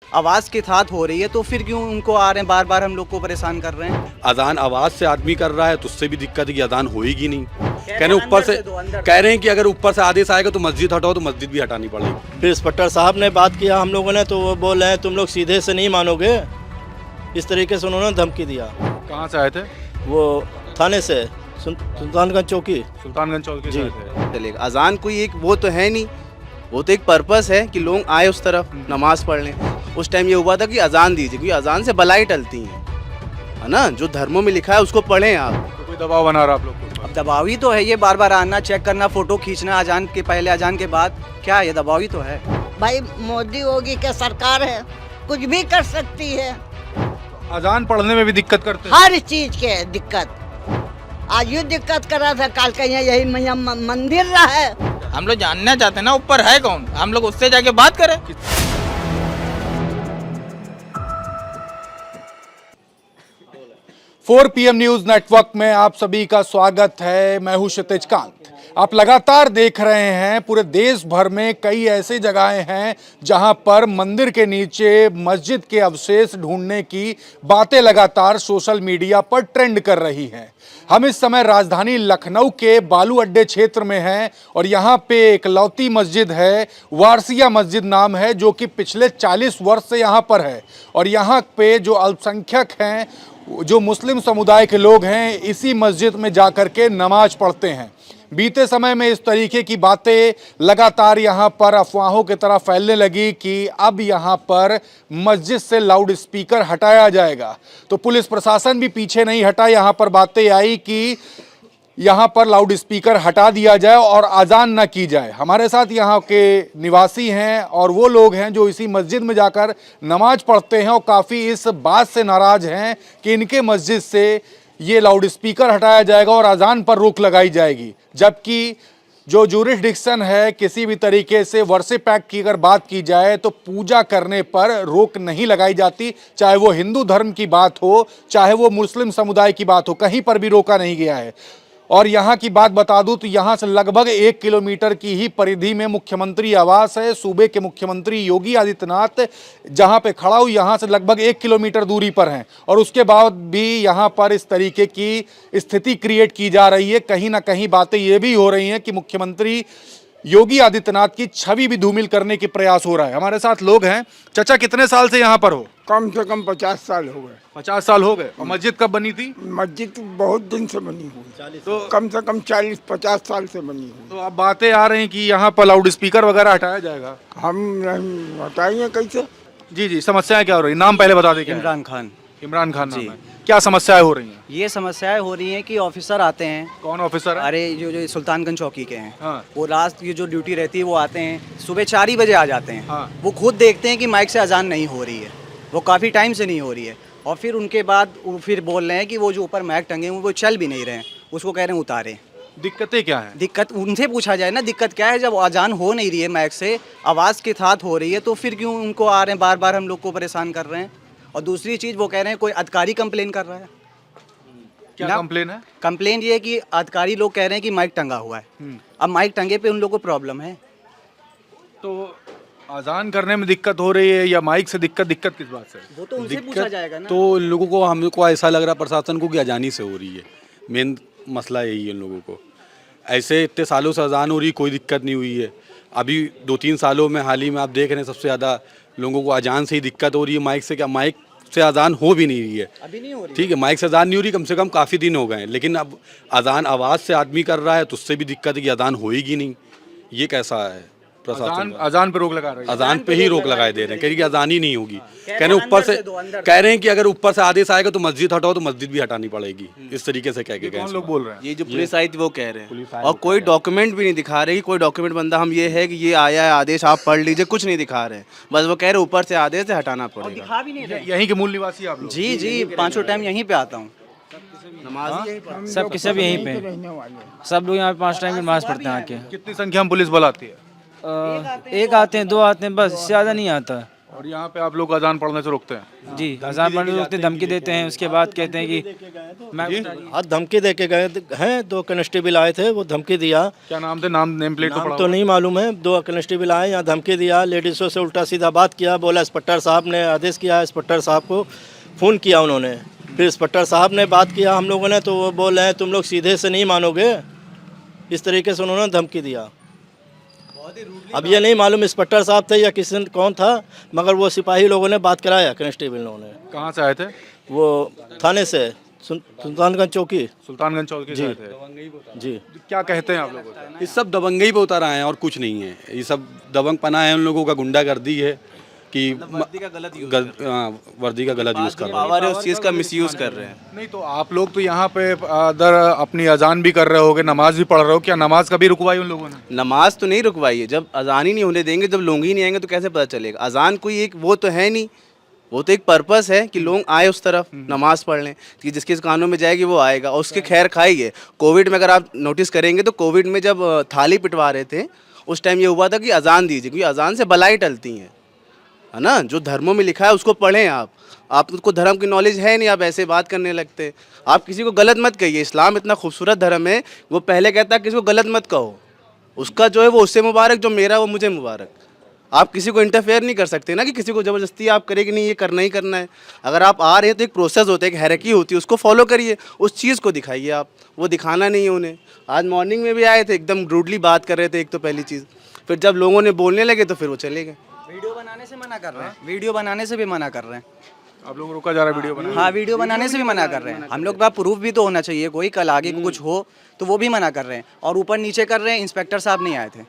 आवाज़ के साथ हो रही है तो फिर क्यों उनको आ रहे हैं बार बार हम लोग को परेशान कर रहे हैं। अजान आवाज से आदमी कर रहा है तो उससे भी दिक्कत है कि अजान होएगी नहीं। कहने ऊपर से कह रहे हैं कि अगर ऊपर से आदेश आएगा तो मस्जिद हटाओ, तो मस्जिद भी हटानी पड़ेगी। फिर इंस्पेक्टर साहब ने बात किया हम लोगों ने, तो वो बोल रहे हैं तुम लोग सीधे से नहीं मानोगे, इस तरीके से उन्होंने धमकी दिया। कहाँ से आए थे? वो थाने से सुल्तानगंज चौकी। सुल्तानगंज चौकी से आए थे। चलेगा। अजान कोई एक वो तो है नहीं, वो तो एक पर्पस है कि लोग आए उस तरफ नमाज पढ़ लें। उस टाइम ये हुआ था कि अजान दीजिए, क्योंकि अजान से बलाई टलती है ना, जो धर्मों में लिखा है उसको पढ़ें आप। तो कोई दबाव बना रहा आप लोग को? अब दबाव ही तो है ये, बार बार आना, चेक करना, फोटो खींचना अजान के पहले अजान के बाद, क्या ये दबाव ही तो है। भाई मोदी योगी क्या सरकार है, कुछ भी कर सकती है। अजान पढ़ने में भी दिक्कत करते हैं? हर चीज के दिक्कत, आज यूँ दिक्कत कर रहा था, काल का यही मैया मंदिर रहा है। हम लोग जानना चाहते हैं ना ऊपर है कौन, हम लोग उससे जाके बात करें। 4 PM न्यूज नेटवर्क में आप सभी का स्वागत है। मैं हूं क्षितिज कांत। आप लगातार देख रहे हैं पूरे देश भर में कई ऐसी जगहें हैं जहां पर मंदिर के नीचे मस्जिद के अवशेष ढूंढने की बातें लगातार सोशल मीडिया पर ट्रेंड कर रही हैं। हम इस समय राजधानी लखनऊ के बालू अड्डे क्षेत्र में हैं और यहाँ पे एक लौती मस्जिद है, वारसिया मस्जिद नाम है, जो कि पिछले 40 वर्ष से यहाँ पर है। और यहाँ पे जो अल्पसंख्यक हैं, जो मुस्लिम समुदाय के लोग हैं, इसी मस्जिद में जाकर के नमाज पढ़ते हैं। बीते समय में इस तरीके की बातें लगातार यहाँ पर अफवाहों की तरह फैलने लगी कि अब यहाँ पर मस्जिद से लाउड स्पीकर हटाया जाएगा। तो पुलिस प्रशासन भी पीछे नहीं हटा। यहाँ पर बातें आई कि यहाँ पर लाउड स्पीकर हटा दिया जाए और अजान न की जाए। हमारे साथ यहाँ के निवासी हैं और वो लोग हैं जो इसी मस्जिद में जाकर नमाज पढ़ते हैं और काफ़ी इस बात से नाराज हैं कि इनके मस्जिद से ये लाउड स्पीकर हटाया जाएगा और अजान पर रोक लगाई जाएगी। जबकि जो ज्यूरिसडिक्शन है, किसी भी तरीके से वर्शिप एक्ट की अगर बात की जाए तो पूजा करने पर रोक नहीं लगाई जाती, चाहे वो हिंदू धर्म की बात हो, चाहे वो मुस्लिम समुदाय की बात हो, कहीं पर भी रोका नहीं गया है। और यहाँ की बात बता दूं तो यहाँ से लगभग 1 किलोमीटर की ही परिधि में मुख्यमंत्री आवास है। सूबे के मुख्यमंत्री योगी आदित्यनाथ जहाँ पे खड़ा हूँ, यहाँ से लगभग 1 किलोमीटर दूरी पर हैं और उसके बाद भी यहाँ पर इस तरीके की स्थिति क्रिएट की जा रही है। कहीं ना कहीं बातें ये भी हो रही हैं कि मुख्यमंत्री योगी आदित्यनाथ की छवि भी धूमिल करने की प्रयास हो रहा है। हमारे साथ लोग हैं। चाचा, कितने साल से यहाँ पर हो? कम से कम 50 साल हो गए। 50 साल हो गए। और मस्जिद कब बनी थी? मस्जिद तो बहुत दिन से बनी हुई, तो कम से कम 40-50 साल से बनी हुई। तो अब बातें आ रही कि यहाँ पर लाउड स्पीकर वगैरह हटाया जाएगा। हम नहीं हटाएंगे कैसे? जी जी, समस्याएं क्या हो रही? नाम पहले बता दें। क्या है? इमरान खान। इमरान खान नाम है। क्या समस्याएं हो रही हैं? ये समस्याएं हो रही हैं कि ऑफिसर आते हैं। कौन ऑफिसर है? अरे जो सुल्तानगंज चौकी के हैं, हाँ। वो लास्ट की जो ड्यूटी रहती है वो आते हैं सुबह 4 ही बजे आ जाते हैं। हाँ। वो खुद देखते हैं कि माइक से अजान नहीं हो रही है, वो काफ़ी टाइम से नहीं हो रही है, और फिर उनके बाद वो फिर बोल रहे हैं कि वो जो ऊपर माइक टंगे हुए वो चल भी नहीं रहे हैं, उसको कह रहे हैं उतारें। दिक्कतें क्या है? दिक्कत उनसे पूछा जाए ना, दिक्कत क्या है? जब अजान हो नहीं रही है, माइक से आवाज़ के साथ हो रही है, तो फिर क्यों उनको आ रहे हैं बार बार हम लोग को परेशान कर रहे हैं। और दूसरी चीज़ वो कह रहे हैं कोई अधिकारी कंप्लेन कर रहा है। क्या कंप्लेन है? कंप्लेन ये है कि अधिकारी लोग कह रहे हैं कि माइक टंगा हुआ है। अब माइक टंगे पे उन लोगों को प्रॉब्लम है। तो अजान करने में दिक्कत हो रही है या माइक से दिक्कत किस बात से? वो तो उनसे पूछा जाएगा ना। तो लोगों को, हमको ऐसा लग रहा है प्रशासन को कि अजानी से हो रही है। मेन मसला यही है इन लोगों को। ऐसे इतने सालों से अजान हो रही, कोई दिक्कत नहीं हुई है। अभी 2-3 सालों में हाल ही में आप देख रहे हैं सबसे ज़्यादा लोगों को अजान से ही दिक्कत हो रही है। माइक से क्या? माइक से अजान हो भी नहीं रही है, अभी नहीं हो रही। ठीक है, माइक से अजान नहीं हो रही, कम से कम काफ़ी दिन हो गए हैं। लेकिन अब अजान आवाज़ से आदमी कर रहा है तो उससे भी दिक्कत है कि अजान होएगी नहीं। ये कैसा है प्रशासन? अजान पे रोक लगा रहे हैं। अजान पे ही रोक लगाए दे रहे हैं, कह रही कि अजान ही नहीं होगी। कहने ऊपर से कह रहे हैं कि अगर ऊपर से आदेश आएगा तो मस्जिद हटाओ, तो मस्जिद भी हटानी पड़ेगी। इस तरीके से कह के गए। कौन लोग बोल रहे हैं? ये जो पुलिस आई थी वो कह रहे हैं, और कोई डॉक्यूमेंट भी नहीं दिखा रहे कि कोई डॉक्यूमेंट बंदा हम ये है कि ये आया है आदेश आप पढ़ लीजिए, कुछ नहीं दिखा रहे हैं। बस वो कह रहे ऊपर से आदेश है, हटाना पड़ेगा। दिखा भी नहीं रहे। यहीं के मूल निवासी आप लोग? जी जी, 5 टाइम यहीं पे आता हूँ। सब के सब यहीं पे, सब लोग यहाँ 5 टाइम की नमाज पढ़ते हैं आके। कितनी संख्या में पुलिस बल आती है? 1 आते हैं, 2 आते हैं, बस ज़्यादा नहीं आता। और यहाँ पे आप लोग अजान पढ़ने से रोकते हैं? जी अजान पढ़ने से रोकते, धमकी देते हैं, उसके बाद कहते हैं कि मैं आज धमकी दे के गए हैं, 2 कांस्टेबल आए थे, वो धमकी दिया। क्या नाम थे? नाम नेम प्लेट तो नाम पड़ा तो नहीं मालूम है। 2 कांस्टेबल आए, यहाँ धमकी दिया, लेडीज़ों से उल्टा सीधा बात किया, बोला इंस्पेक्टर साहब ने आदेश किया, इंस्पेक्टर साहब को फ़ोन किया उन्होंने, फिर इंस्पेक्टर साहब ने बात किया हम लोगों ने, तो वो बोल रहे हैं तुम लोग सीधे से नहीं मानोगे, इस तरीके से उन्होंने धमकी दिया। अब ये नहीं मालूम इंस्पेक्टर साहब थे या किसी कौन था, मगर वो सिपाही लोगों ने बात कराया, कांस्टेबल लोगों ने। कहाँ से आए थे? वो थाने से सुल्तानगंज चौकी। सुल्तानगंज चौकी से आए थे जी। क्या कहते हैं आप लोगों को? ये सब दबंगई पे उतर आए हैं और कुछ नहीं है। ये सब दबंग पना है उन लोगों का, गुंडागर्दी है कि वर्दी का गलत यूज़ कर रहे हैं। पावर है उस चीज़ का मिसयूज कर रहे हैं। नहीं तो आप लोग तो यहाँ पे अदर अपनी अजान भी कर रहे होगे, नमाज भी पढ़ रहे हो, क्या नमाज कभी रुकवाई उन लोगों ने? नमाज तो नहीं रुकवाई है, जब अजान ही नहीं होने देंगे, जब लोग ही नहीं आएंगे तो कैसे पता चलेगा? अजान कोई एक वो तो है नहीं, वो तो एक पर्पस है कि लोग आए उस तरफ नमाज पढ़ लें, कि जिसके कानों में जाएगी वो आएगा और उसके खैर खाएगी। कोविड में अगर आप नोटिस करेंगे तो कोविड में जब थाली पिटवा रहे थे उस टाइम ये हुआ था कि अजान दीजिए, क्योंकि अजान से बलाई टलती है ना। जो धर्मों में लिखा है उसको पढ़ें आप उसको धर्म की नॉलेज है नहीं, आप ऐसे बात करने लगते। आप किसी को गलत मत कहिए, इस्लाम इतना खूबसूरत धर्म है, वो पहले कहता है किसी को गलत मत कहो, उसका जो है वो उससे मुबारक, जो मेरा वो मुझे मुबारक। आप किसी को इंटरफेयर नहीं कर सकते ना, कि किसी को ज़बरदस्ती आप करें कि नहीं ये करना ही करना है। अगर आप आ रहे हैं तो एक प्रोसेस होता है, एक हायरार्की होती है, उसको फॉलो करिए, उस चीज़ को दिखाइए आप, वो दिखाना नहीं है उन्हें। आज मॉर्निंग में भी आए थे, एकदम रूडली बात कर रहे थे, एक तो पहली चीज़, फिर जब लोगों ने बोलने लगे तो फिर वो चले गए। वीडियो बनाने से मना कर रहे हैं, वीडियो बनाने से भी मना कर रहे हैं। आप लोग रोका जा रहा है वीडियो बनाने? हाँ, वीडियो बनाने से भी मना कर रहे हैं। हम लोग के पास प्रूफ भी तो होना चाहिए, कोई कल आगे को कुछ हो तो वो भी मना कर रहे हैं। और ऊपर नीचे कर रहे हैं, इंस्पेक्टर साहब नहीं आए थे,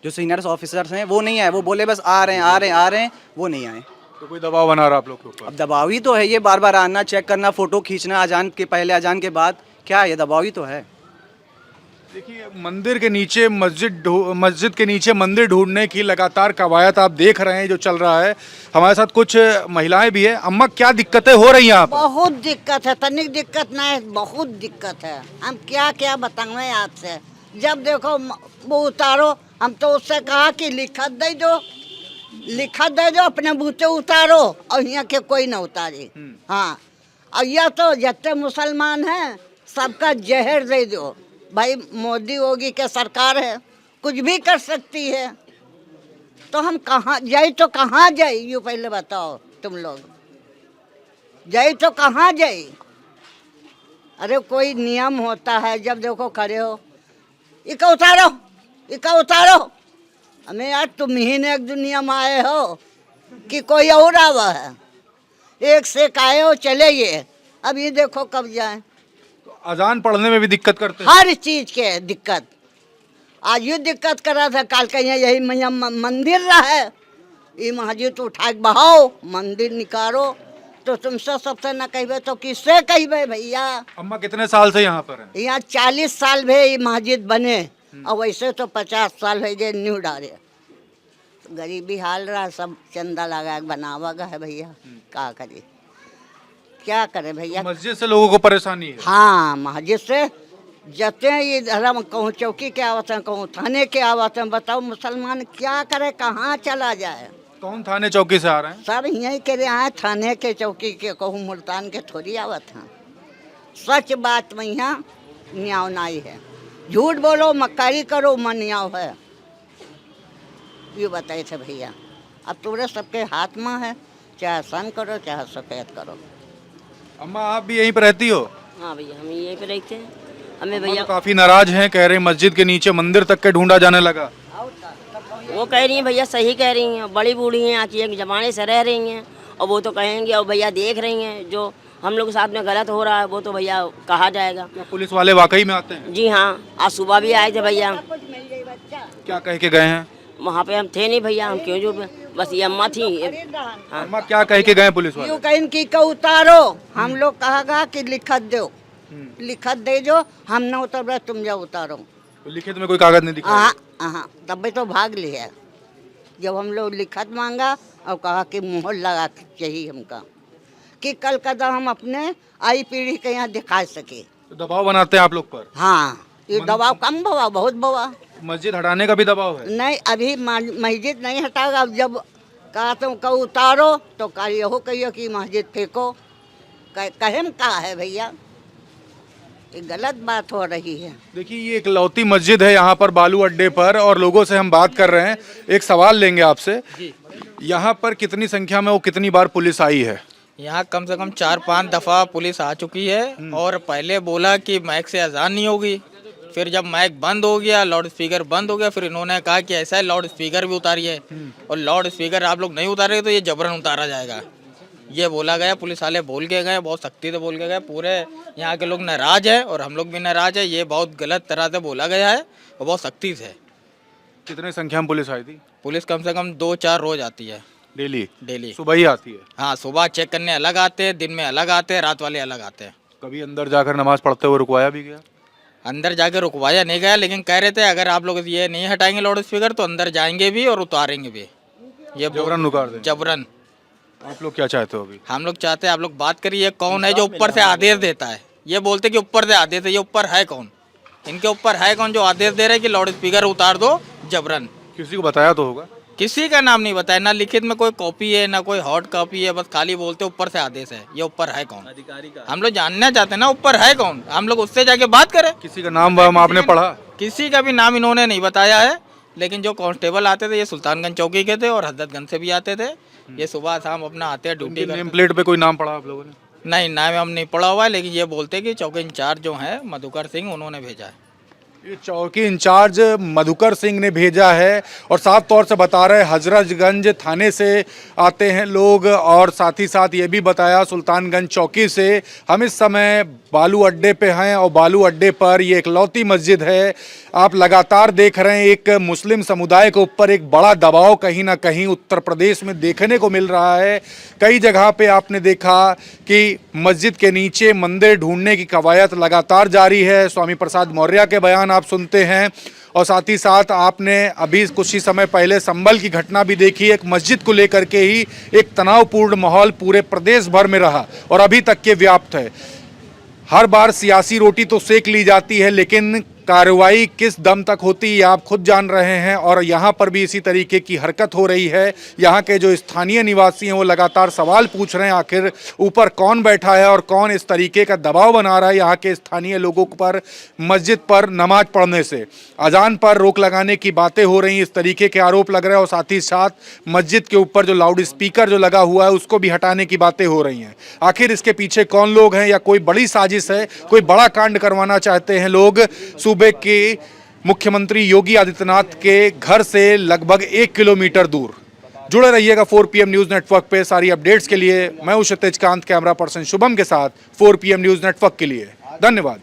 जो सीनियर ऑफिसर्स हैं वो नहीं आए, वो बोले बस आ रहे हैं, वो नहीं आए। तो कोई दबाव बना रहा आप लोग के ऊपर? अब दबाव ही तो है ये, बार बार आना, चेक करना, फोटो खींचना, अजान के पहले अजान के बाद, क्या ये दबाव ही तो है। देखिए, मंदिर के नीचे मस्जिद के नीचे मंदिर ढूंढने की लगातार कवायद आप देख रहे हैं जो चल रहा है। हमारे साथ कुछ महिलाएं भी है। अम्मा, क्या दिक्कतें हो रही हैं आप? बहुत दिक्कत है, तनिक दिक्कत नहीं है, बहुत दिक्कत है। हम क्या क्या बताएं आपसे, जब देखो वो उतारो, हम तो उससे कहा कि लिखत दे दो, अपने बूते उतारो, और यहाँ के कोई ना उतारे। हाँ, और यह तो जितने मुसलमान हैं सबका जहर दे दो भाई। मोदी योगी के सरकार है, कुछ भी कर सकती है, तो हम कहाँ जाए, तो कहाँ जाए, यूँ पहले बताओ तुम लोग, जाए तो कहाँ जाए? अरे कोई नियम होता है, जब देखो खड़े हो, इका उतारो। हमें यार तुम ही ने एक नियम आए हो कि कोई और आवा है, एक से आए हो चले गए, अब ये देखो कब जाए। अजान पढ़ने में भी दिक्कत करते हैं? हर चीज के दिक्कत, आज ये दिक्कत कर रहा था, काल का यही मैया मंदिर रहा है, ये मस्जिद उठा के बहाओ, मंदिर निकालो, तो तुमसे सबसे न कहबे तो किससे कहबे भैया? अम्मा, कितने साल से यहाँ पर हैं? यहाँ 40 साल भे ये मस्जिद बने, और वैसे तो 50 साल है जे न्यू डाले। गरीबी हाल रहा, सब चंदा लगा के बनावा गया है भैया, क्या करे, क्या करे भैया? मस्जिद से लोगों को परेशानी है? हाँ, मस्जिद से जते ये धर्म, कहूँ चौकी के आवत हैं, कहूँ थाने के आवत हैं, बताओ मुसलमान क्या करे, कहाँ चला जाए? कौन थाने चौकी से आ रहे हैं? सब यहीं के रहे हैं, थाने के चौकी के, कहूँ मुल्तान के थोड़ी आवत हैं। सच बात में यहाँ न्याय नहीं है, झूठ बोलो मक्कारी करो मन न्याय है, ये बताए थे भैया। अब तुम्हारे सबके हाथ में है, चाहे सन करो चाहे सफेद करो। अम्मा, आप भी यहीं पर रहती हो? हाँ भैया, हम यहीं पे रहते हैं। हमें भैया भैया काफी नाराज हैं, कह रहे हैं मस्जिद के नीचे मंदिर तक के ढूंढा जाने लगा। वो कह रही हैं भैया, सही कह रही हैं, बड़ी बूढ़ी हैं, आज एक जमाने से रह रही हैं, और वो तो कहेंगे, और भैया देख रही हैं जो हम लोग के साथ में गलत हो रहा है, वो तो भैया कहा जाएगा। क्या पुलिस वाले वाकई में आते हैं? जी हाँ, आज सुबह भी आए थे भैया। क्या कह के गए हैं? वहाँ पे हम थे नहीं भैया, हम क्यों झूठ, बस ये अम्मा थी। हाँ। अम्मा, क्या कह के गए पुलिस वाले? यूँ कहीं की का उतारो, हम लोग कहा कि लिखत दो, लिखत दे जो, हम न उतर रहे, तुम जाओ उतारो। तो लिखित में कोई कागज नहीं दिखा? हाँ, तब भी तो भाग लिया, जब हम लोग लिखत मांगा और कहा कि मोहर लगा चाहिए हमका, कि कल कदम हम अपने आई पीढ़ी के यहाँ दिखा सके। तो दबाव बनाते हैं आप लोग पर? हाँ, ये दबाव कम बवा, बहुत बवा। मस्जिद हटाने का भी दबाव है? नहीं, अभी मस्जिद नहीं हटाएगा, अब जब कहा तुम को उतारो तो कहा यहो कहियो कि मस्जिद फेंको, कहम कहा है भैया, ये गलत बात हो रही है। देखिए ये एक लौती मस्जिद है यहाँ पर बालू अड्डे पर, और लोगों से हम बात कर रहे हैं। एक सवाल लेंगे आपसे, यहाँ पर कितनी संख्या में वो कितनी बार पुलिस आई है? यहाँ कम से कम 4-5 दफ़ा पुलिस आ चुकी है, और पहले बोला कि माइक से अजान नहीं होगी, फिर जब माइक बंद हो गया, लाउड स्पीकर बंद हो गया, फिर इन्होंने कहा कि ऐसा है लाउड स्पीकर भी उतारिए, और लाउड स्पीकर आप लोग नहीं उतारेंगे तो ये जबरन उतारा जाएगा, ये बोला गया। पुलिस वाले बोल के गए, बहुत सख्ती से बोल के गए, पूरे यहाँ के लोग नाराज है और हम लोग भी नाराज है। ये बहुत गलत तरह से बोला गया है और बहुत सख्ती से। कितने संख्या में पुलिस आई थी? पुलिस कम से कम 2-4 रोज आती है, डेली सुबह ही आती है? हाँ, सुबह चेक करने अलग आते हैं, दिन में अलग आते हैं, रात वाले अलग आते हैं। कभी अंदर जाकर नमाज पढ़ते हुए रुकवाया भी गया? अंदर जाके रुकवाया नहीं गया, लेकिन कह रहे थे अगर आप लोग ये नहीं हटाएंगे लाउड स्पीकर तो अंदर जाएंगे भी और उतारेंगे भी। ये जबरन उतार देंगे? जबरन। आप लोग क्या चाहते हो अभी? हम लोग चाहते हैं आप लोग बात करिए, कौन है जो ऊपर से आदेश देता है? ये बोलते कि ऊपर से आदेश है, ये ऊपर है कौन? इनके ऊपर है कौन जो आदेश दे रहे हैं कि लाउड स्पीकर उतार दो जबरन? किसी को बताया तो होगा? किसी का नाम नहीं बताया, ना लिखित में कोई कॉपी है ना कोई हॉट कॉपी है, बस खाली बोलते ऊपर से आदेश है। ये ऊपर है कौन? अधिकारी का। हम लोग जानना चाहते हैं ना ऊपर है कौन, हम लोग उससे जाके बात करें। किसी का नाम वाम आपने पढ़ा? किसी का भी नाम इन्होंने नहीं बताया है, लेकिन जो कांस्टेबल आते थे ये सुल्तानगंज चौकी के थे और हजरतगंज से भी आते थे। ये सुबह शाम अपना आते हैं ड्यूटी। नेम प्लेट पे कोई नाम पढ़ा आप लोगों ने? नहीं, नाम हम नहीं पढ़ा हुआ है, लेकिन ये बोलते कि चौकी इंचार्ज जो है मधुकर सिंह उन्होंने भेजा है। ये चौकी इंचार्ज मधुकर सिंह ने भेजा है, और साफ तौर से बता रहे हजरतगंज थाने से आते हैं लोग, और साथ ही साथ ये भी बताया सुल्तानगंज चौकी से। हम इस समय बालू अड्डे पे हैं, और बालू अड्डे पर ये एक लौती मस्जिद है। आप लगातार देख रहे हैं एक मुस्लिम समुदाय के ऊपर एक बड़ा दबाव कहीं ना कहीं उत्तर प्रदेश में देखने को मिल रहा है। कई जगह पे आपने देखा कि मस्जिद के नीचे मंदिर ढूंढने की कवायद लगातार जारी है। स्वामी प्रसाद मौर्य के बयान आप सुनते हैं, और साथ ही साथ आपने अभी कुछ ही समय पहले संभल की घटना भी देखी। एक मस्जिद को लेकर के ही एक तनावपूर्ण माहौल पूरे प्रदेश भर में रहा और अभी तक के व्याप्त है। हर बार सियासी रोटी तो सेक ली जाती है, लेकिन कार्रवाई किस दम तक होती है आप खुद जान रहे हैं, और यहाँ पर भी इसी तरीके की हरकत हो रही है। यहाँ के जो स्थानीय निवासी हैं वो लगातार सवाल पूछ रहे हैं आखिर ऊपर कौन बैठा है और कौन इस तरीके का दबाव बना रहा है यहाँ के स्थानीय लोगों पर मस्जिद पर नमाज पढ़ने से। अजान पर रोक लगाने की बातें हो रही, इस तरीके के आरोप लग रहे हैं, और साथ ही साथ मस्जिद के ऊपर जो लाउड स्पीकर जो लगा हुआ है उसको भी हटाने की बातें हो रही हैं। आखिर इसके पीछे कौन लोग हैं, या कोई बड़ी साजिश है, कोई बड़ा कांड करवाना चाहते हैं लोग? सूबे के मुख्यमंत्री योगी आदित्यनाथ के घर से लगभग 1 किलोमीटर दूर। जुड़े रहिएगा 4 PM न्यूज़ नेटवर्क पे सारी अपडेट्स के लिए। मैं हूं क्षितिज कांत, कैमरा पर्सन शुभम के साथ 4 PM न्यूज़ नेटवर्क के लिए। धन्यवाद।